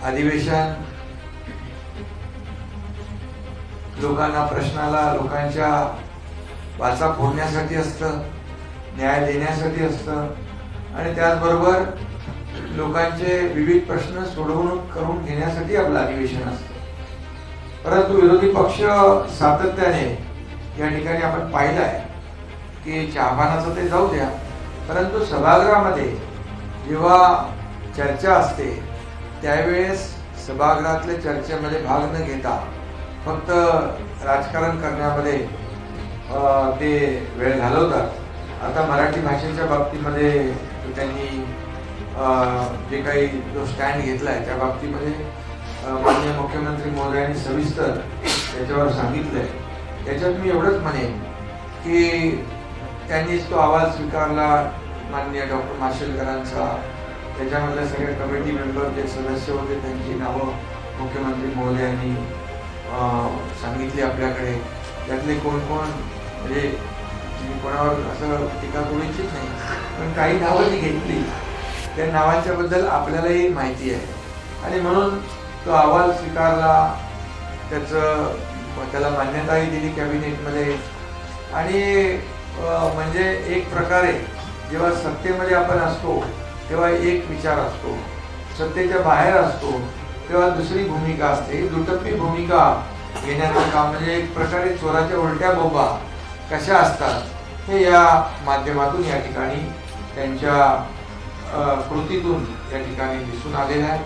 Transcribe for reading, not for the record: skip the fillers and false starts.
अधिवेशन लोकांना प्रश्नाला लोकांच्या वाचा फोडण्यासाठी असतं, न्याय देण्यासाठी असतं आणि त्याचबरोबर लोकांचे विविध प्रश्न सोडवणूक करून घेण्यासाठी आपलं अधिवेशन असतं. परंतु विरोधी पक्ष सातत्याने या ठिकाणी आपण पाहिलं आहे की चहापानाचं ते जाऊ द्या, परंतु सभागृहामध्ये जेव्हा चर्चा असते त्यावेळेस सभागृहातल्या चर्चेमध्ये भाग न घेता फक्त राजकारण करण्यामध्ये ते वेळ घालवतात. आता मराठी भाषेच्या बाबतीमध्ये त्यांनी जे काही जो स्टँड घेतलाय त्या बाबतीमध्ये माननीय मुख्यमंत्री महोदयांनी सविस्तर त्याच्यावर सांगितलंय. त्याच्यात मी एवढंच म्हणेन की त्यांनीच तो अहवाल स्वीकारला माननीय डॉक्टर माशेलकरांचा, त्याच्यामधल्या सगळ्या कमिटी मेंबर जे सदस्य होते त्यांची नावं मुख्यमंत्री महोदयांनी सांगितली आपल्याकडे. त्यातले कोण कोण म्हणजे मी कोणावर असं टीका करू इच्छित नाही, पण काही नावं जी घेतली त्या नावांच्या बद्दल आपल्यालाही माहिती आहे आणि म्हणून तो अहवाल स्वीकारला, त्याला मान्यताही दिली कॅबिनेटमध्ये. आणि म्हणजे एक प्रकारे जेव्हा सत्तेमध्ये आपण असतो तेव्हा एक विचार असतो, सत्तेच्या बाहेर असतो तेव्हा दुसरी भूमिका असते. दुटप्पी भूमिका घेण्याचं काम म्हणजे एक प्रकारे चोराच्या उलट्या बोंबा कशा असतात हे या माध्यमातून या ठिकाणी त्यांच्या कृतीतून या ठिकाणी दिसून आलेलं आहे.